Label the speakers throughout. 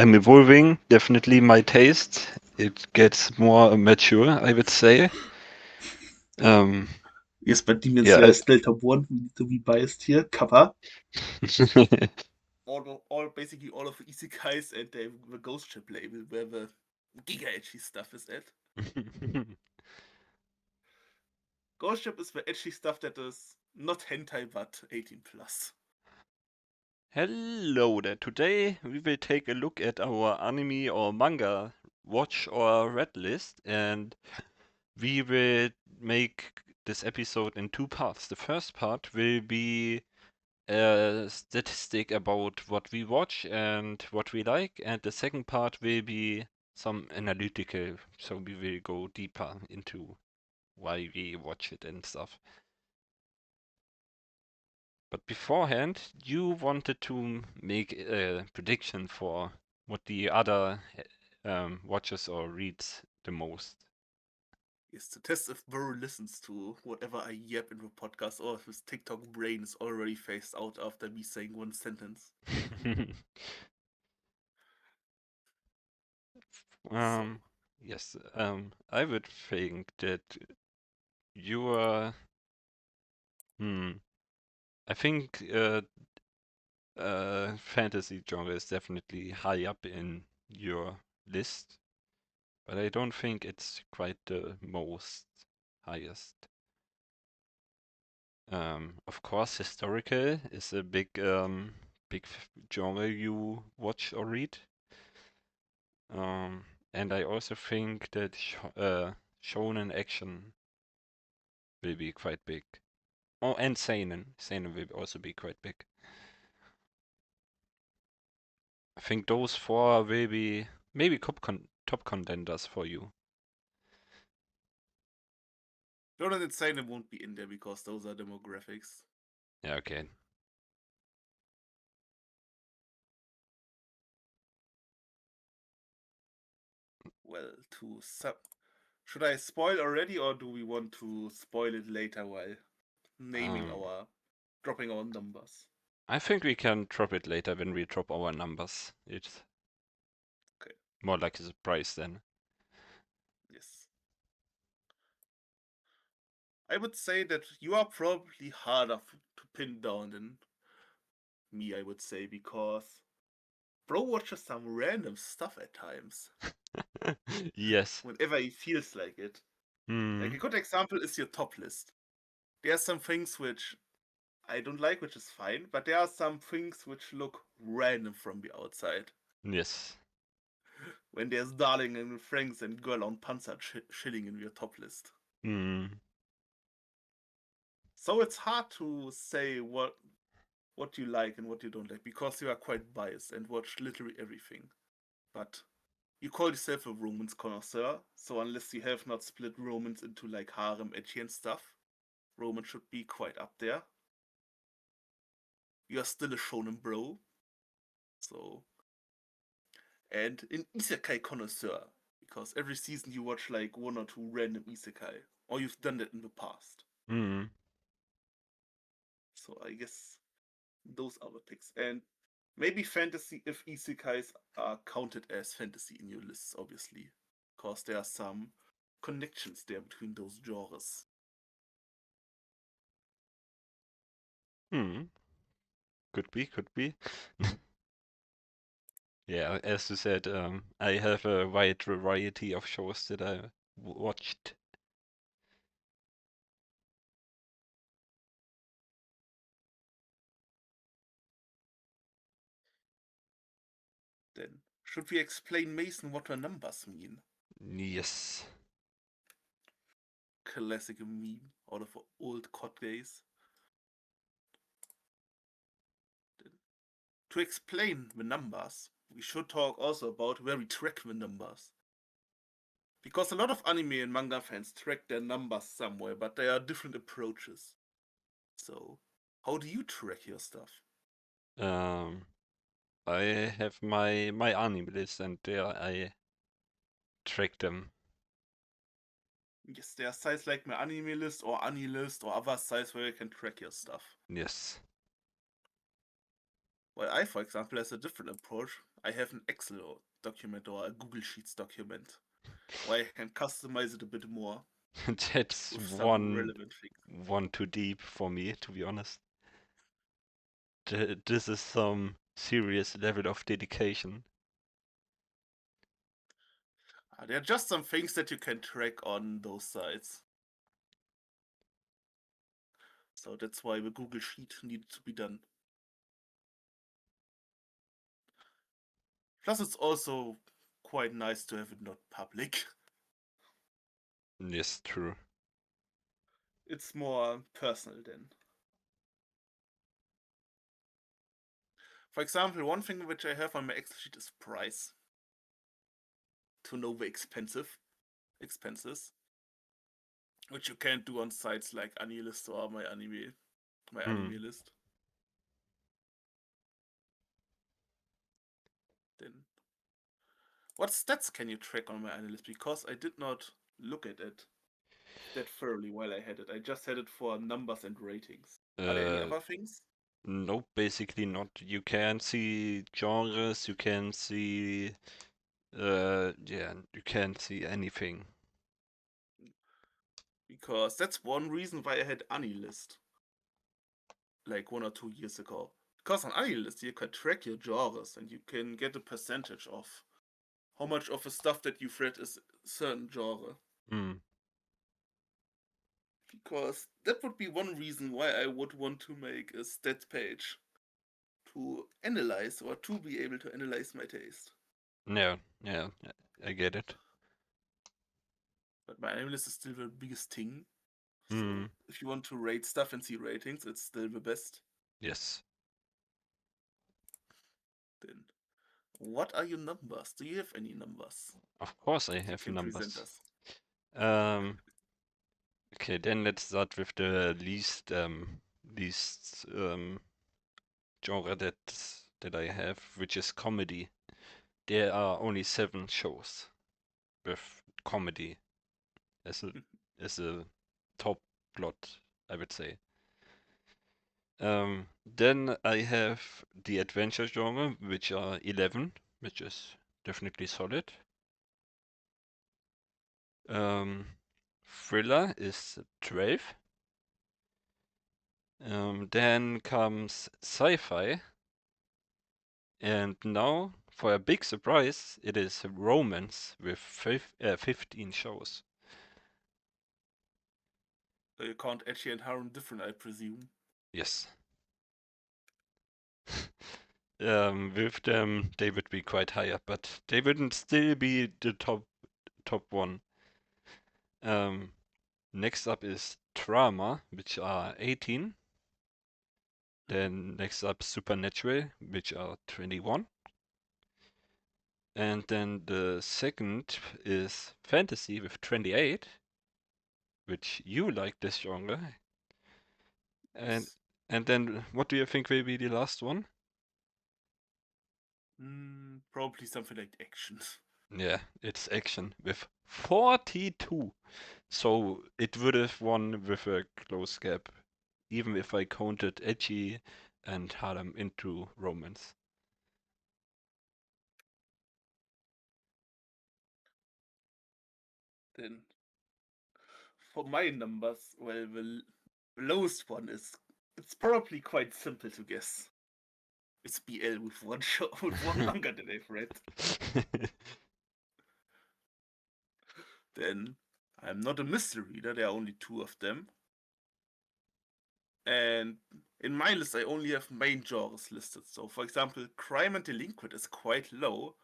Speaker 1: I'm evolving, definitely my taste. It gets more mature, I would say. Um,
Speaker 2: Yes, but Demon
Speaker 1: yeah.
Speaker 2: Slayer Delta 1, we need to be biased here. Kappa. All basically all of the isekais and the ghost ship label where the giga edgy stuff is at. Ghost ship is the edgy stuff that is not hentai but 18 plus.
Speaker 1: Hello there. Today we will take a look at our anime or manga watch or read list, and we will make this episode in two parts. The first part will be a statistic about what we watch and what we like, and the second part will be some analytical, so we will go deeper into why we watch it and stuff. But beforehand, you wanted to make a prediction for what the other watches or reads the most.
Speaker 2: Is to test if Burrow listens to whatever I yap in the podcast or if his TikTok brain is already phased out after me saying one sentence. So,
Speaker 1: um, yes, I would think that your hmm, I think fantasy genre is definitely high up in your list, but I don't think it's quite the most highest. Of course, historical is a big genre you watch or read. Um, and I also think that shonen action will be quite big. Oh, and seinen will also be quite big. I think those four will be maybe top contenders for you.
Speaker 2: Jordan and Seinen won't be in there because those are demographics.
Speaker 1: Yeah, okay.
Speaker 2: Well, should I spoil already or do we want to spoil it later while naming
Speaker 1: Um,
Speaker 2: dropping our numbers?
Speaker 1: I think we can drop it later when we drop our numbers. It's
Speaker 2: Okay,
Speaker 1: more like a surprise then.
Speaker 2: yes. I would say that you are probably harder to pin down than me, I would say, because bro watches some random stuff at times.
Speaker 1: Yes.
Speaker 2: Whenever he feels like it. Like
Speaker 1: Hmm.
Speaker 2: a good example is your top list. There are some things which I don't like, which is fine, but there are some things which look random from the outside.
Speaker 1: Yes.
Speaker 2: When there's Darling and Franks and Girl on Panzer chilling in your top list.
Speaker 1: Hmm.
Speaker 2: So it's hard to say what you like and what you don't like because you are quite biased and watch literally everything. But you call yourself a romance connoisseur, so unless you have not split romance into like harem, edgy and stuff, romance should be quite up there. You are still a shonen bro, so and an isekai connoisseur because every season you watch like one or two random isekai, or you've done that in the past.
Speaker 1: Hmm.
Speaker 2: So I guess those are the picks. And maybe fantasy if isekais are counted as fantasy in your lists, obviously, because there are some connections there between those genres.
Speaker 1: Hmm. Could be, could be. Yeah, as you said, I have a wide variety of shows that I watched.
Speaker 2: Then, should we explain Mason what her numbers mean?
Speaker 1: Yes.
Speaker 2: Classic meme out of old COD days. Then, to explain the numbers, we should talk also about where we track the numbers. Because a lot of anime and manga fans track their numbers somewhere, but there are different approaches. So, how do you track your stuff?
Speaker 1: Um, I have my anime list, and there I track them.
Speaker 2: Yes, there are sites like my anime list or AniList or other sites where you can track your stuff.
Speaker 1: Yes.
Speaker 2: While I, for example, has a different approach. I have an Excel document or a Google Sheets document where I can customize it a bit more
Speaker 1: That's
Speaker 2: with some
Speaker 1: one
Speaker 2: relevant things.
Speaker 1: one too deep for me, to be honest. This is some serious level of dedication.
Speaker 2: There are just some things that you can track on those sites. So that's why the Google Sheet needed to be done. Plus, it's also quite nice to have it not public.
Speaker 1: Yes, true.
Speaker 2: It's more personal then. For example, one thing which I have on my Excel sheet is price. To know the expenses, which you can't do on sites like AniList or my
Speaker 1: Hmm.
Speaker 2: anime list. Then, what stats can you track on my AniList? Because I did not look at it that thoroughly while I had it. I just had it for numbers and ratings. Are there any
Speaker 1: Uh,
Speaker 2: other things?
Speaker 1: no, basically not. You can see genres, you can see, yeah, you can't see anything.
Speaker 2: Because that's one reason why I had AniList like 1 or 2 years ago. Because on AniList you can track your genres and you can get a percentage of how much of the stuff that you've read is certain genre.
Speaker 1: Hmm.
Speaker 2: Because that would be one reason why I would want to make a stat page to analyze or to be able to analyze my taste.
Speaker 1: Yeah, yeah, I get it.
Speaker 2: But my anime list is still the biggest thing.
Speaker 1: Hmm.
Speaker 2: So if you want to rate stuff and see ratings, it's still the best.
Speaker 1: Yes.
Speaker 2: Then what are your numbers? Do you have any numbers
Speaker 1: Of course I
Speaker 2: that you
Speaker 1: have
Speaker 2: can present
Speaker 1: numbers.
Speaker 2: us?
Speaker 1: Um, okay, then let's start with the least genre that I have, which is comedy. There are only 7 shows with comedy as a top plot, I would say. Then I have the adventure genre, which are 11, which is definitely solid. Um, Thriller is 12. Then comes sci-fi, and now, for a big surprise, it is romance with 15 shows.
Speaker 2: So you count Ecchi and Harem different, I presume.
Speaker 1: Yes. With them, they would be quite high up, but they wouldn't still be the top one. Um, Next up is drama, which are 18.
Speaker 2: Mhm.
Speaker 1: Then next up supernatural, which are 21. And then the second is fantasy with 28, which you like this genre. And
Speaker 2: Yes.
Speaker 1: and then what do you think will be the last one?
Speaker 2: Probably something like actions.
Speaker 1: Yeah, it's action with 42. So it would have won with a close gap, even if I counted edgy and harem into romance.
Speaker 2: Then for my numbers, well, the lowest one is it's probably quite simple to guess. It's BL with one show with one manga that I've read. Then I'm not a mystery reader. There are only two of them, and in my list I only have main genres listed. So, for example, crime and delinquent is quite low,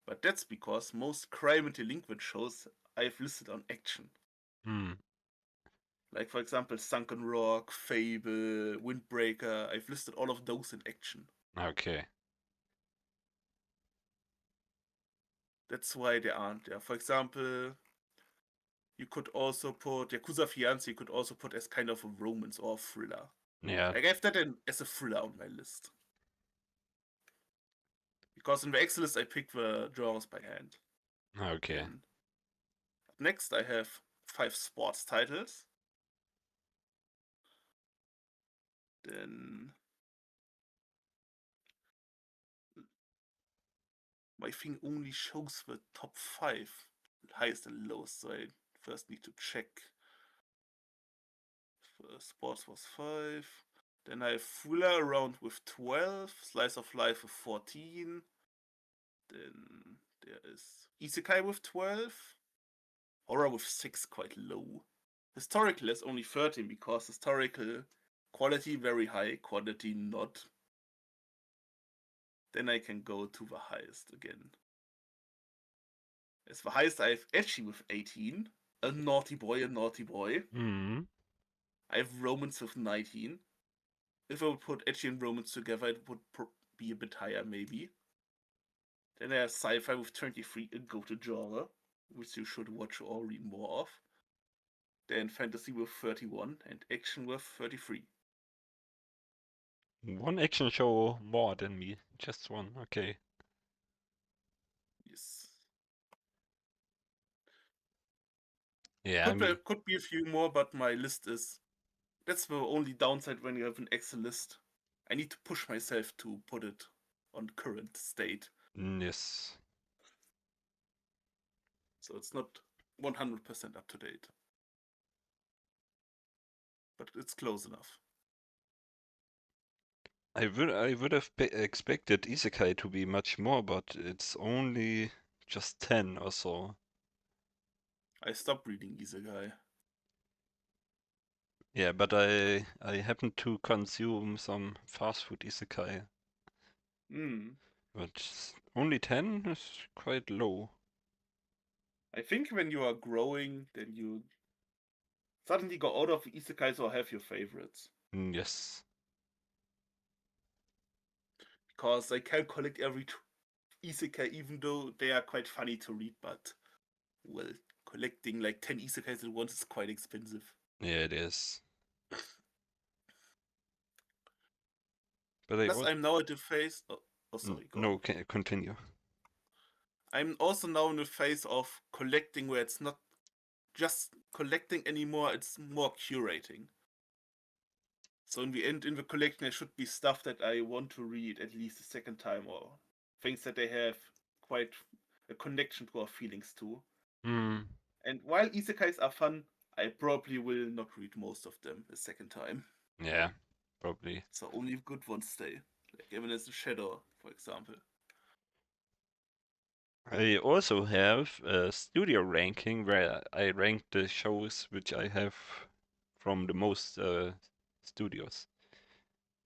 Speaker 2: but that's because most crime and delinquent shows I've listed on action.
Speaker 1: Hmm.
Speaker 2: Like, for example, Sunken Rock, Fable, Windbreaker. I've listed all of those in action.
Speaker 1: Okay.
Speaker 2: That's why they aren't there. For example, you could also put Yakuza Fiance, you could also put as kind of a romance or a thriller.
Speaker 1: Yeah.
Speaker 2: I gave that as a thriller on my list. Because in the Excel list I picked the genres by hand.
Speaker 1: Okay.
Speaker 2: Then next I have 5 sports titles. Then my thing only shows the top 5, highest and lowest, so I first need to check. Sports was 5. Then I have Thriller around with 12, Slice of Life with 14. Then there is Isekai with 12, Horror with 6, quite low. Historical is only 13 because historical quality very high, quantity not. Then I can go to the highest again. As the highest I have Edgy with 18, a naughty boy, a naughty boy.
Speaker 1: Mm.
Speaker 2: I have Romance with 19. If I would put Edgy and Romance together, it would be a bit higher maybe. Then I have Sci-Fi with 23, a go-to genre, which you should watch or read more of. Then Fantasy with 31 and Action with 33.
Speaker 1: One action show more than me. Just one. Okay.
Speaker 2: Yes.
Speaker 1: Yeah, I mean,
Speaker 2: Could be a few more, but my list is. That's the only downside when you have an Excel list. I need to push myself to put it on current state,
Speaker 1: yes.
Speaker 2: so it's not 100% up to date, but it's close enough.
Speaker 1: I would have expected Isekai to be much more, but it's only just 10 or so.
Speaker 2: I stopped reading Isekai.
Speaker 1: Yeah, but I happen to consume some fast food Isekai,
Speaker 2: Hmm.
Speaker 1: but only 10 is quite low.
Speaker 2: I think when you are growing, then you suddenly go out of isekais or have your favorites.
Speaker 1: Yes.
Speaker 2: Because I can collect every isekai, even though they are quite funny to read, but, well, collecting like 10 isekais at once is quite expensive.
Speaker 1: Yeah, it is. But I
Speaker 2: Plus,
Speaker 1: also
Speaker 2: I'm now at the phase. Oh, sorry, go
Speaker 1: no,
Speaker 2: on.
Speaker 1: can continue.
Speaker 2: I'm also now in the phase of collecting where it's not just collecting anymore, it's more curating. So in the end, in the collection, there should be stuff that I want to read at least a second time, or things that they have quite a connection to our feelings to.
Speaker 1: Hmm.
Speaker 2: And while isekais are fun, I probably will not read most of them a second time.
Speaker 1: Yeah, probably.
Speaker 2: So only good ones stay, like Evanescence Shadow, for example.
Speaker 1: I also have a studio ranking where I rank the shows which I have from the most studios.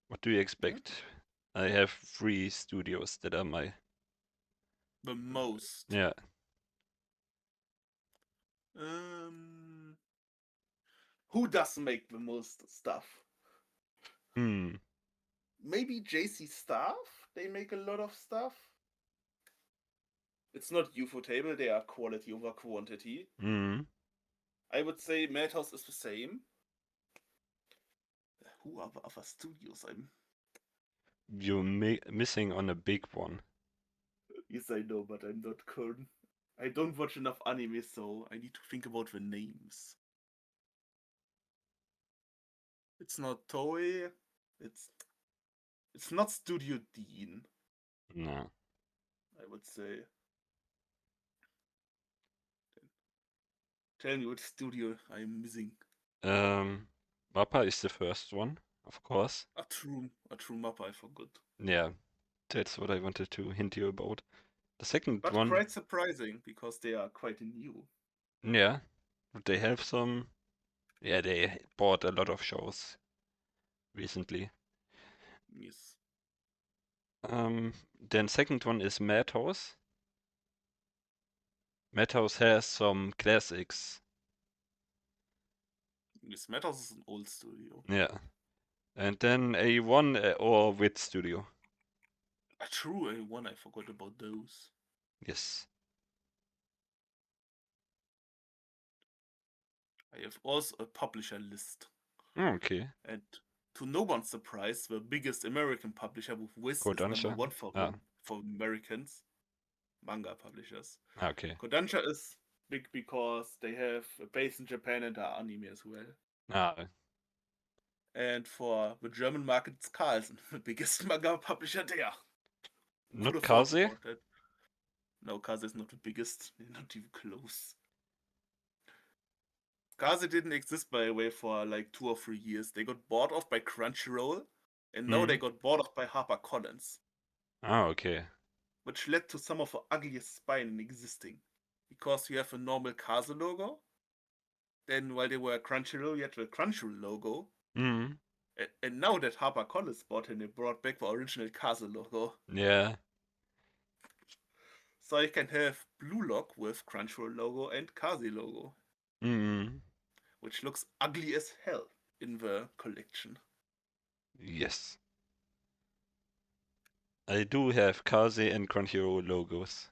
Speaker 1: What do you
Speaker 2: Hmm?
Speaker 1: expect? I have 3 studios that are my
Speaker 2: The most.
Speaker 1: yeah.
Speaker 2: Um, who does make the most stuff?
Speaker 1: Hmm.
Speaker 2: Maybe JC Staff? They make a lot of stuff. It's not Ufotable, they are quality over quantity.
Speaker 1: Hmm.
Speaker 2: I would say Madhouse is the same. Who are the other studios?
Speaker 1: You're missing on a big one.
Speaker 2: Yes, I know, but I'm not current. I don't watch enough anime, so I need to think about the names. It's not Toei. It's it's not Studio Dean.
Speaker 1: No.
Speaker 2: I would say. Tell me what studio I'm missing.
Speaker 1: Mappa is the first one, of course.
Speaker 2: A true mapper. I forgot.
Speaker 1: Yeah, that's what I wanted to hint you about. The second
Speaker 2: But
Speaker 1: one,
Speaker 2: quite surprising because they are quite new.
Speaker 1: yeah, they have some. Yeah, they bought a lot of shows recently.
Speaker 2: Yes.
Speaker 1: Then second one is Madhouse. Madhouse has some classics.
Speaker 2: Yes, Matters is an old studio.
Speaker 1: Yeah. And then A1 or Wit Studio.
Speaker 2: A true A1, I forgot about those.
Speaker 1: Yes.
Speaker 2: I have also a publisher list.
Speaker 1: Okay.
Speaker 2: And to no one's surprise, the biggest American publisher with Wiz is number
Speaker 1: Kodansha.
Speaker 2: one
Speaker 1: Ah,
Speaker 2: for Americans, manga publishers.
Speaker 1: okay.
Speaker 2: Kodansha is big because they have a base in Japan and are anime as well.
Speaker 1: Ah,
Speaker 2: And for the German market, it's Carlsen, the biggest manga publisher there. Could
Speaker 1: not
Speaker 2: have thought
Speaker 1: Kaze?
Speaker 2: about that. No, Kaze is not the biggest. Not even close. Kaze didn't exist, by the way, for like 2 or 3 years. They got bought off by Crunchyroll, and now they
Speaker 1: Hmm.
Speaker 2: got bought off by HarperCollins,
Speaker 1: Ah, okay.
Speaker 2: which led to some of the ugliest spine in existing. Because you have a normal Kaze logo, then while they were Crunchyroll, you had the Crunchyroll logo,
Speaker 1: Hmm.
Speaker 2: and now that HarperCollins bought and they brought back the original Kaze logo.
Speaker 1: Yeah.
Speaker 2: So you can have Blue Lock with Crunchyroll logo and Kaze logo,
Speaker 1: Hmm.
Speaker 2: which looks ugly as hell in the collection.
Speaker 1: Yes. I do have Kaze and Crunchyroll logos.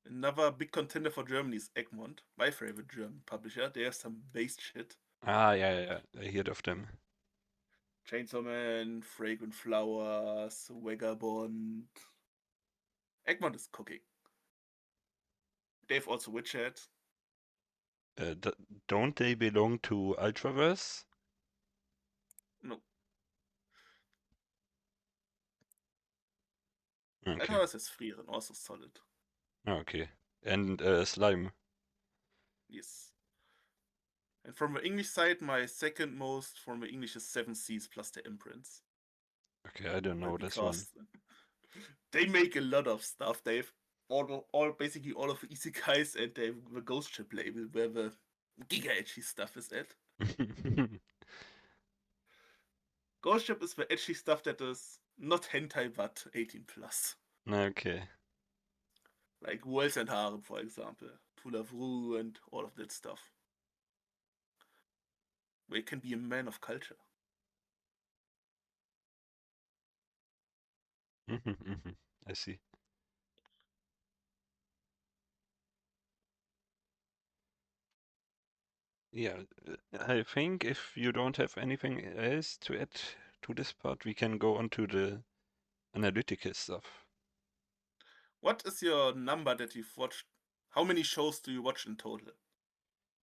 Speaker 2: Another big contender for Germany is Egmont, my favorite German publisher. They have some base shit.
Speaker 1: Ah, yeah, yeah, I heard of them.
Speaker 2: Chainsaw Man, Fragrant Flowers, Vagabond. Egmont is cooking. They have also Witchhead.
Speaker 1: D don't they belong to Ultraverse?
Speaker 2: No,
Speaker 1: Okay,
Speaker 2: Alphavas is Frieren, also solid.
Speaker 1: okay. And Slime.
Speaker 2: Yes. And from the English side, my second most from the English is Seven Seas plus the imprints.
Speaker 1: Okay, I don't
Speaker 2: Well,
Speaker 1: know this one.
Speaker 2: because they make a lot of stuff. They've all basically all of the isekais and they have the Ghost Ship label where the giga edgy stuff is at. Ghost Ship is the edgy stuff that is not hentai but 18 plus.
Speaker 1: Okay.
Speaker 2: Like Worlds and Harem, for example. To Love Ru and all of that stuff. Where you can be a man of culture.
Speaker 1: I see. Yeah, I think if you don't have anything else to add to this part, we can go on to the analytical stuff.
Speaker 2: What is your number that you've watched? How many shows do you watch in total?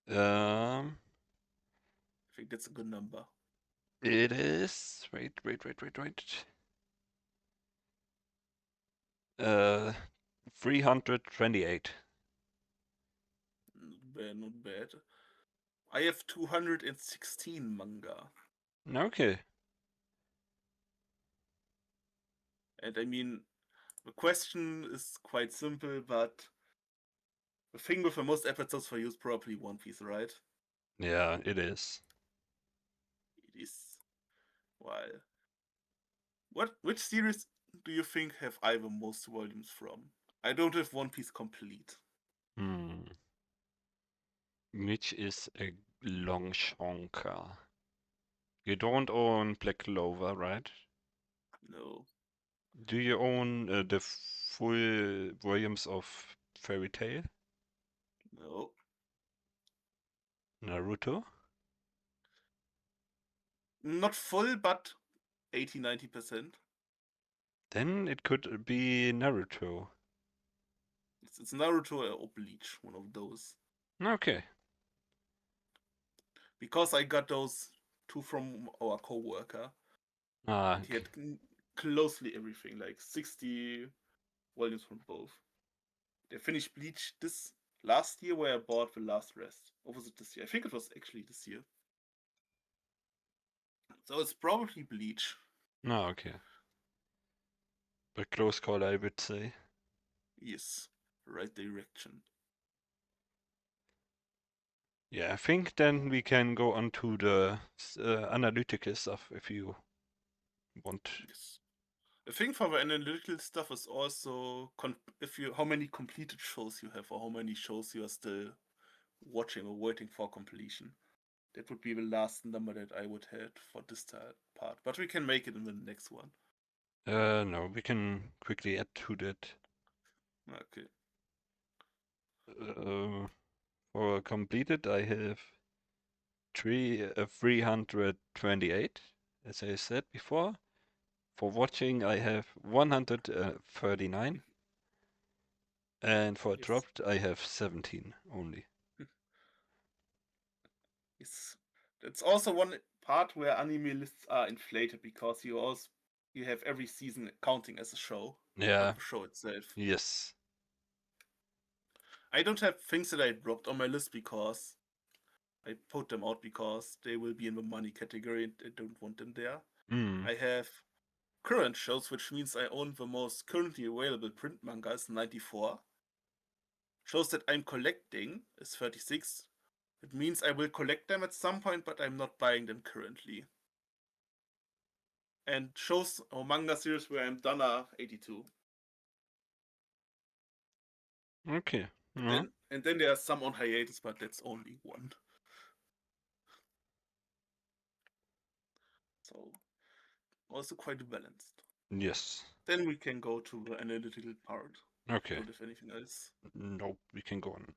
Speaker 1: Um,
Speaker 2: I think that's a good number.
Speaker 1: it is. Wait. Uh, 328.
Speaker 2: Not bad, not bad. I have 216 manga.
Speaker 1: Okay.
Speaker 2: And I mean, the question is quite simple, but the thing with the most episodes for you is probably One Piece, right?
Speaker 1: Yeah, it is.
Speaker 2: It is. Well, which series do you think have I the most volumes from? I don't have One Piece complete.
Speaker 1: Hmm. Which is a long chonker. You don't own Black Clover, right?
Speaker 2: No,
Speaker 1: Do you own the full volumes of Fairy Tail?
Speaker 2: no,
Speaker 1: Naruto?
Speaker 2: not full, but 80-90%.
Speaker 1: Then it could be Naruto.
Speaker 2: It's Naruto or Bleach, one of those.
Speaker 1: Okay.
Speaker 2: Because I got those two from our coworker,
Speaker 1: Ah,
Speaker 2: and he
Speaker 1: okay.
Speaker 2: had closely everything, like 60 volumes from both. They finished Bleach this last year, where I bought the last rest. Or was it this year? I think it was actually this year. So it's probably Bleach.
Speaker 1: Ah, okay. But close call, I would say.
Speaker 2: Yes, right direction.
Speaker 1: Yeah, I think then we can go on to the analytical stuff if you want.
Speaker 2: Yes. The thing for the analytical stuff is also if you how many completed shows you have or how many shows you are still watching or waiting for completion. That would be the last number that I would have for this part. But we can make it in the next one.
Speaker 1: No, we can quickly add to that.
Speaker 2: Okay.
Speaker 1: For completed, I have 328, as I said before. For watching, I have 139, and for
Speaker 2: Yes.
Speaker 1: dropped, I have 17 only.
Speaker 2: Yes. That's also one part where anime lists are inflated because you also you have every season counting as a show,
Speaker 1: Yeah.
Speaker 2: not the show itself.
Speaker 1: Yes.
Speaker 2: I don't have things that I dropped on my list because I put them out because they will be in the money category and I don't want them there.
Speaker 1: Mm.
Speaker 2: I have current shows, which means I own the most currently available print manga is 94. Shows that I'm collecting is 36. It means I will collect them at some point, but I'm not buying them currently. And shows or manga series where I'm done are 82.
Speaker 1: Okay.
Speaker 2: And
Speaker 1: Yeah.
Speaker 2: then there are some on hiatus, but that's only one. So also quite balanced.
Speaker 1: Yes.
Speaker 2: Then we can go to the analytical part.
Speaker 1: Okay.
Speaker 2: Don't have anything else.
Speaker 1: Nope. We can go on.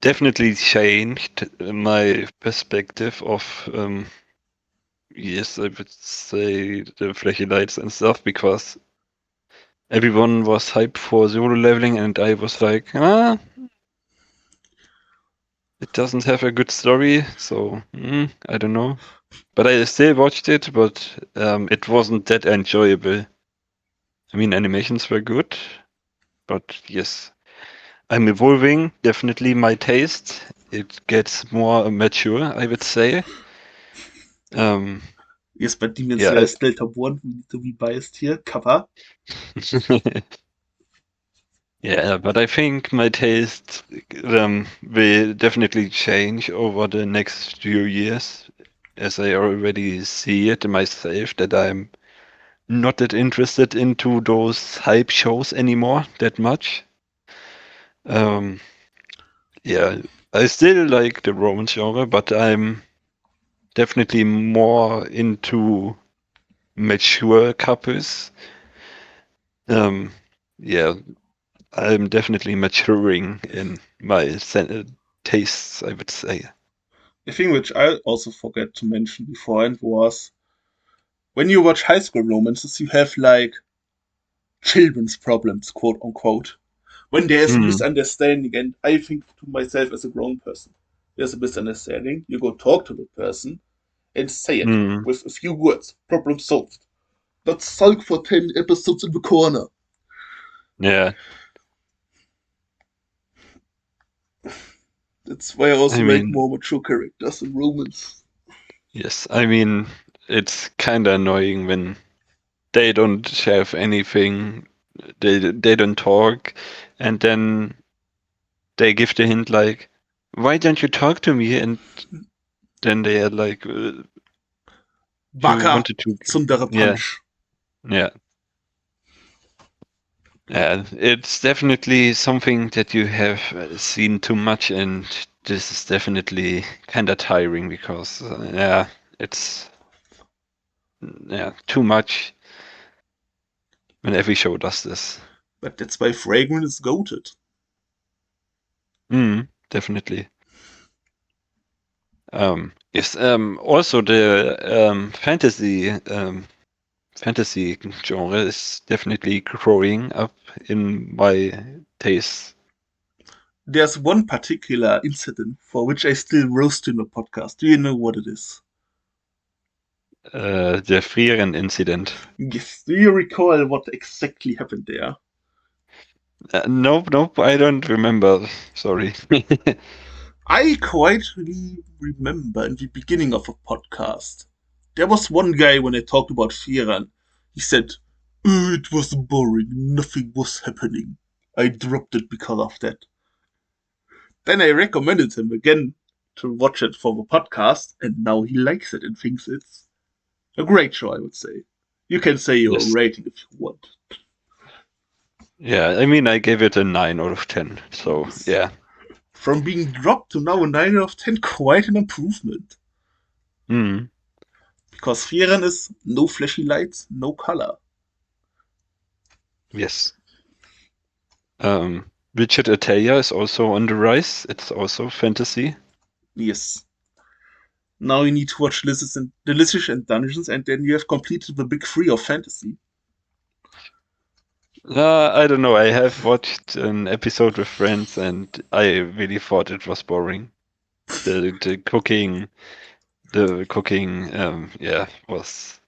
Speaker 1: definitely changed my perspective of yes, I would say the flashy lights and stuff because everyone was hyped for solo leveling and I was like, it doesn't have a good story, so I don't know. But I still watched it, but it wasn't that enjoyable. I mean, animations were good, but yes, I'm evolving. Definitely my taste. It gets more mature, I would say. Um,
Speaker 2: Yes, but Demon
Speaker 1: yeah.
Speaker 2: Slayer is still top one. We need to be biased here. Kappa.
Speaker 1: Yeah, but I think my taste will definitely change over the next few years, as I already see it myself that I'm not that interested into those hype shows anymore that much. Um, yeah, I still like the romance genre, but I'm definitely more into mature couples. Um, yeah, I'm definitely maturing in my tastes, I would say.
Speaker 2: The thing which I also forgot to mention beforehand was when you watch high school romances, you have like children's problems, quote unquote. When there's a
Speaker 1: Mm,
Speaker 2: misunderstanding, and I think to myself as a grown person, there's a misunderstanding, you go talk to the person and say it
Speaker 1: mm,
Speaker 2: with a few words. Problem solved. Not sulk for 10 episodes in the corner.
Speaker 1: yeah,
Speaker 2: That's why I
Speaker 1: I
Speaker 2: also like
Speaker 1: mean,
Speaker 2: more mature characters in romance.
Speaker 1: yes, I mean, it's kind of annoying when they don't have anything, they don't talk, and then they give the hint like, "Why don't you talk to me?" And then they are like, "You
Speaker 2: Baka,
Speaker 1: wanted to."
Speaker 2: Tsundere
Speaker 1: Yeah,
Speaker 2: Punch.
Speaker 1: yeah, yeah. It's definitely something that you have seen too much, and this is definitely kind of tiring because, yeah, it's yeah too much when every show does this.
Speaker 2: But that's why Fragrant is goated.
Speaker 1: Definitely. Yes. Also, the fantasy genre is definitely growing up in my taste.
Speaker 2: There's one particular incident for which I still roast in the podcast. Do you know what it is?
Speaker 1: The Frieren incident.
Speaker 2: Yes. Do you recall what exactly happened there?
Speaker 1: Nope, nope. I don't remember. Sorry.
Speaker 2: I quite really remember in the beginning of a podcast. There was one guy when I talked about Firan. He said, it was boring, nothing was happening. I dropped it because of that. Then I recommended him again to watch it for the podcast, and now he likes it and thinks it's a great show, I would say. You can say your
Speaker 1: Yes.
Speaker 2: rating if you want.
Speaker 1: Yeah. I mean, I gave it a 9 out of 10. So
Speaker 2: Yes.
Speaker 1: yeah.
Speaker 2: From being dropped to now a 9 out of 10, quite an improvement.
Speaker 1: Hmm.
Speaker 2: Because Firan is no flashy lights, no color.
Speaker 1: Yes. Richard Ataya is also on the rise. It's also fantasy.
Speaker 2: Yes. Now you need to watch Delicious and Dungeons, and then you have completed the big three of fantasy.
Speaker 1: I don't know. I have watched an episode with friends, and I really thought it was boring. The cooking, yeah, was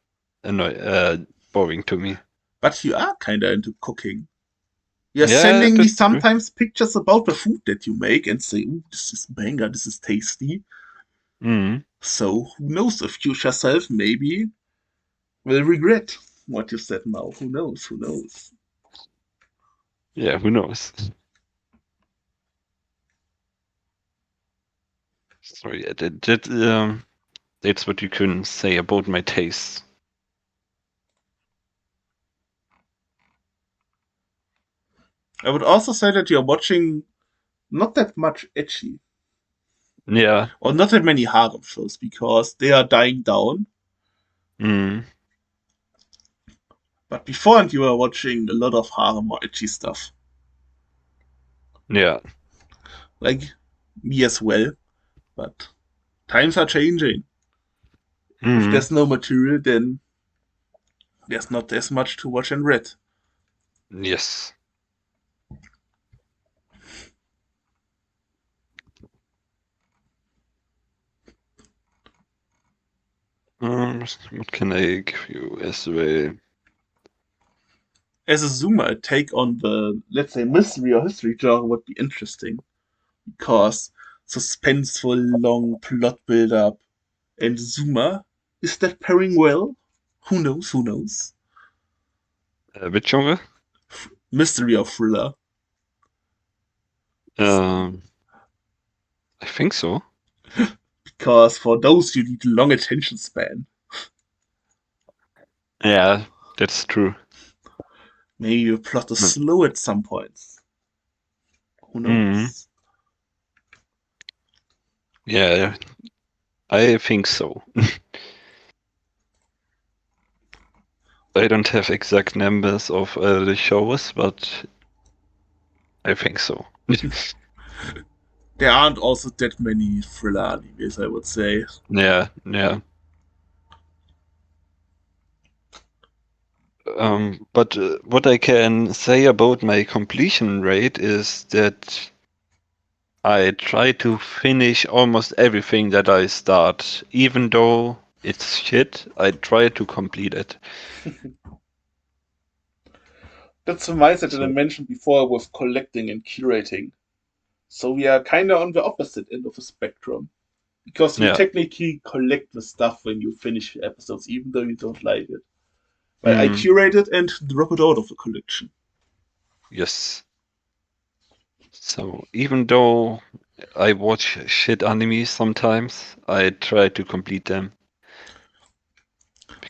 Speaker 1: boring to me.
Speaker 2: But you are kinda into cooking. You're
Speaker 1: Yeah,
Speaker 2: sending me
Speaker 1: that's true.
Speaker 2: sometimes pictures about the food that you make and say, "Ooh, this is banger, this is tasty."
Speaker 1: Mm.
Speaker 2: So who knows? The future self maybe will regret what you said now. Who knows? Who knows?
Speaker 1: Yeah, who knows? Sorry, that's what you can say about my taste.
Speaker 2: I would also say that you're watching not that much etchy
Speaker 1: Yeah.
Speaker 2: or not that many harem shows because they are dying down.
Speaker 1: Mm.
Speaker 2: But beforehand, you were watching a lot of harem or etchy stuff.
Speaker 1: Yeah.
Speaker 2: like me as well. But times are changing. If
Speaker 1: Mm.
Speaker 2: there's no material, then there's not as much to watch and read.
Speaker 1: Yes. What can I give you as well?
Speaker 2: As a zoomer, a take on the, let's say, mystery or history genre would be interesting because suspenseful, long plot build up and zoomer, is that pairing well? Who knows? Who knows?
Speaker 1: Which genre?
Speaker 2: Mystery or thriller.
Speaker 1: Um, I think so.
Speaker 2: Because for those you need a long attention span.
Speaker 1: Yeah, that's true.
Speaker 2: Maybe your plot is
Speaker 1: Mm.
Speaker 2: slow at some points. Who
Speaker 1: Mm.
Speaker 2: knows?
Speaker 1: Yeah, I think so. I don't have exact numbers of the shows, but I think so.
Speaker 2: There aren't also that many thriller animes, I would say.
Speaker 1: Yeah, yeah. But what I can say about my completion rate is that I try to finish almost everything that I start. Even though it's shit, I try to complete it.
Speaker 2: That's the mindset that I
Speaker 1: So,
Speaker 2: mentioned before with collecting and curating. So we are kind of on the opposite end of the spectrum. Because you
Speaker 1: yeah.
Speaker 2: technically collect the stuff when you finish the episodes, even though you don't like it. But I
Speaker 1: Mm,
Speaker 2: curate it and drop it out of the collection.
Speaker 1: yes. So even though I watch shit animes sometimes, I try to complete them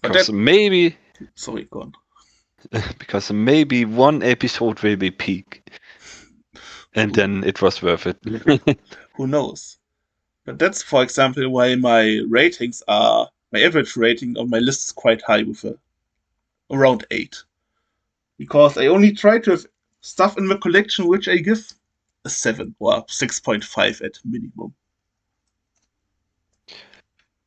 Speaker 2: But
Speaker 1: because
Speaker 2: that,
Speaker 1: maybe
Speaker 2: sorry, gone.
Speaker 1: because maybe one episode will be peak and
Speaker 2: Who,
Speaker 1: then it was worth it.
Speaker 2: who knows? But that's, for example, why my average rating on my list is quite high with around 8. Because I only try to have stuff in the collection which I give a 7 or 6.5 at minimum.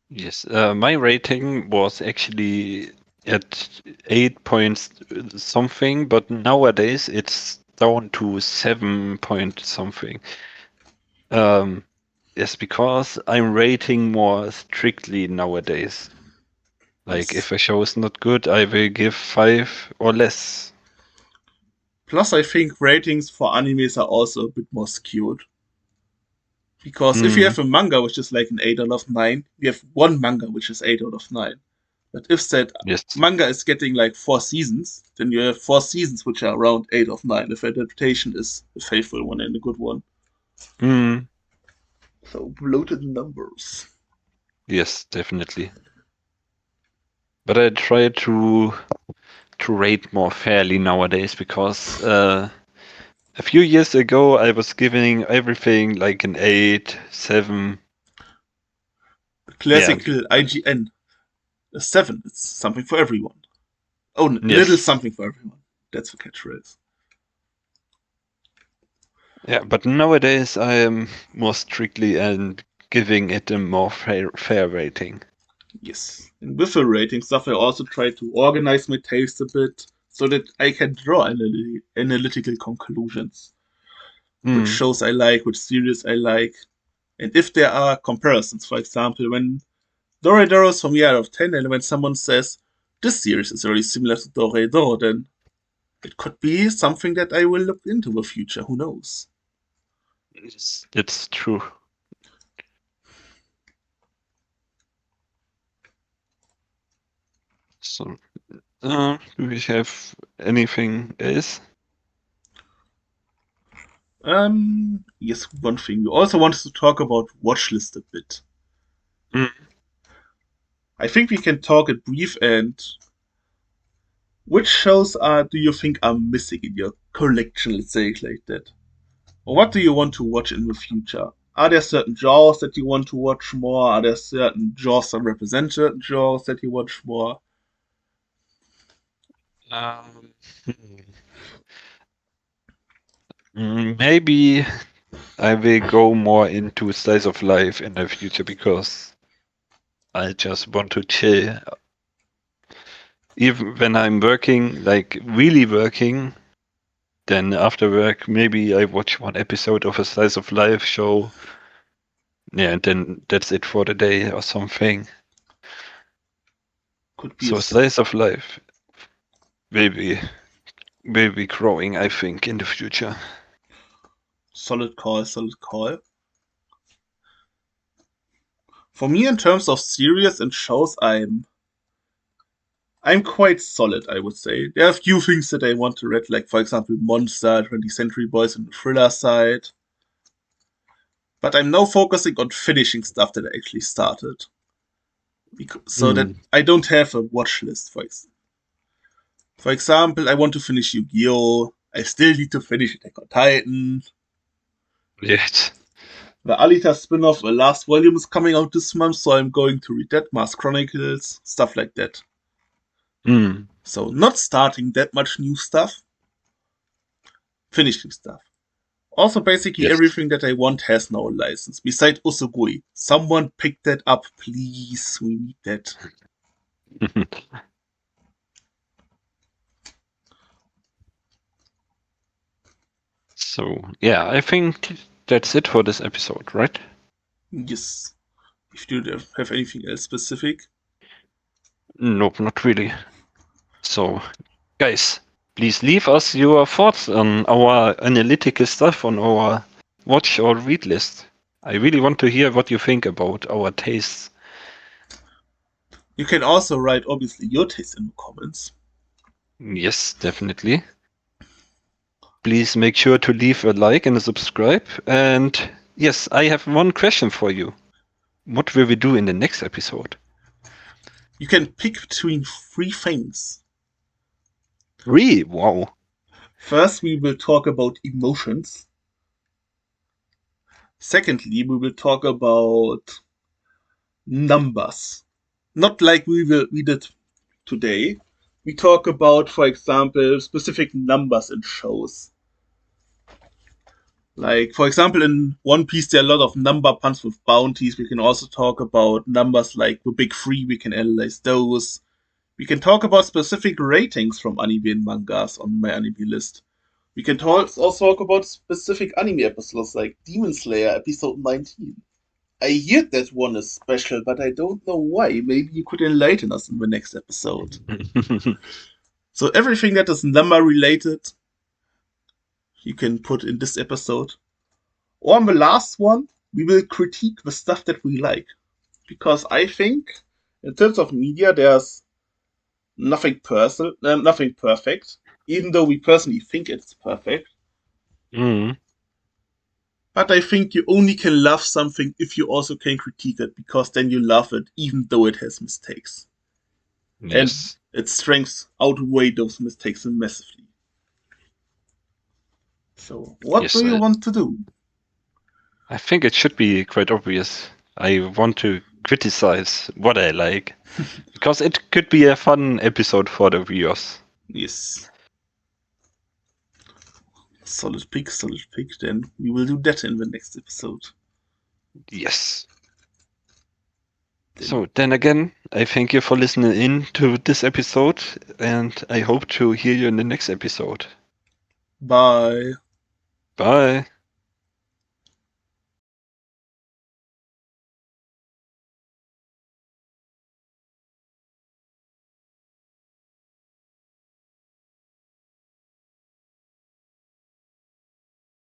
Speaker 1: Yes, my rating was actually at 8 points something, but nowadays it's down to 7 point something. Um, yes, because I'm rating more strictly nowadays. Like
Speaker 2: Yes.
Speaker 1: if a show is not good, I will give 5 or less.
Speaker 2: Plus, I think ratings for animes are also a bit more skewed. Because if you
Speaker 1: Mm,
Speaker 2: have a manga which is like an 8 out of 9, you have one manga which is 8 out of 9. But if that
Speaker 1: yes.
Speaker 2: manga is getting like 4 seasons, then you have 4 seasons which are around 8 of 9 if adaptation is a faithful one and a good one.
Speaker 1: Mm,
Speaker 2: So bloated numbers.
Speaker 1: yes, definitely. But I try to rate more fairly nowadays because a few years ago, I was giving everything like an 8, 7. Yeah,
Speaker 2: Classical IGN, a 7. It's something for everyone. Oh, little
Speaker 1: yes.
Speaker 2: something for everyone. That's the catchphrase.
Speaker 1: Yeah, but nowadays I am more strictly and giving it a more fair rating.
Speaker 2: Yes. And with the rating stuff, I also try to organize my taste a bit so that I can draw analytical conclusions. Which
Speaker 1: Mm,
Speaker 2: shows I like, which series I like. And if there are comparisons, for example, when Doradoro is for me out of 10, and when someone says, this series is very similar to Doradoro, then it could be something that I will look into in the future. Who knows?
Speaker 1: it's true. So, do we have anything else?
Speaker 2: Yes, one thing. We also wanted to talk about watchlist a bit.
Speaker 1: Mm,
Speaker 2: I think we can talk it brief and which shows do you think are missing in your collection, let's say it like that? Or what do you want to watch in the future? Are there certain genres that you want to watch more? Are there certain genres that represent certain genres that you watch more?
Speaker 1: hmm. Maybe. I will go more into slice of life in the future because I just want to chill. Even when I'm working, like really working, then after work, maybe I watch one episode of a slice of life show. Yeah, and then that's it for the day or something.
Speaker 2: Could be a
Speaker 1: So slice of life will be growing, I think, in the future.
Speaker 2: solid call, solid call. For me, in terms of series and shows, I'm quite solid, I would say. There are a few things that I want to read, like for example, Monster, 20th Century Boys, and the thriller side. But I'm now focusing on finishing stuff that I actually started, so that
Speaker 1: Mm,
Speaker 2: I don't have a watch list. For example, I want to finish Yu-Gi-Oh! I still need to finish Attack on Titan.
Speaker 1: yes.
Speaker 2: The Alita spin-off, the last volume is coming out this month, so I'm going to read that. Mars Chronicles, stuff like that.
Speaker 1: Mm,
Speaker 2: So not starting that much new stuff, finishing stuff. Also, basically
Speaker 1: yes.
Speaker 2: everything that I want has now a license. Besides Usugui. Someone pick that up, please. We need that.
Speaker 1: So, yeah, I think that's it for this episode, right?
Speaker 2: Yes. If you don't have anything else specific.
Speaker 1: Nope, not really. So, guys, please leave us your thoughts on our analytical stuff on our watch or read list. I really want to hear what you think about our tastes.
Speaker 2: You can also write, obviously, your taste in the comments.
Speaker 1: Yes, definitely. Please make sure to leave a like and a subscribe. And yes, I have one question for you. What will we do in the next episode?
Speaker 2: You can pick between three things.
Speaker 1: Really? Wow.
Speaker 2: First, we will talk about emotions. Secondly, we will talk about numbers. Not like we did today. We talk about, for example, specific numbers in shows. Like, for example, in One Piece, there are a lot of number puns with bounties. We can also talk about numbers like the big three. We can analyze those. We can talk about specific ratings from anime and mangas on my anime list. We can also talk about specific anime episodes like Demon Slayer episode 19. I hear that one is special, but I don't know why. Maybe you could enlighten us in the next episode. So everything that is number related, you can put in this episode. Or on the last one, we will critique the stuff that we like. Because I think, in terms of media, there's nothing perfect. Even though we personally think it's perfect.
Speaker 1: Mm,
Speaker 2: But I think you only can love something if you also can critique it, because then you love it, even though it has mistakes. And
Speaker 1: yes.
Speaker 2: its strengths outweigh those mistakes massively. So, what do
Speaker 1: Yes.
Speaker 2: you want to do?
Speaker 1: I think it should be quite obvious. I want to criticize what I like because it could be a fun episode for the viewers.
Speaker 2: Yes. Solid pick, solid pick. Then we will do that in the next episode.
Speaker 1: Yes.
Speaker 2: Then
Speaker 1: So then again, I thank you for listening in to this episode, and I hope to hear you in the next episode.
Speaker 2: bye.
Speaker 1: Bye.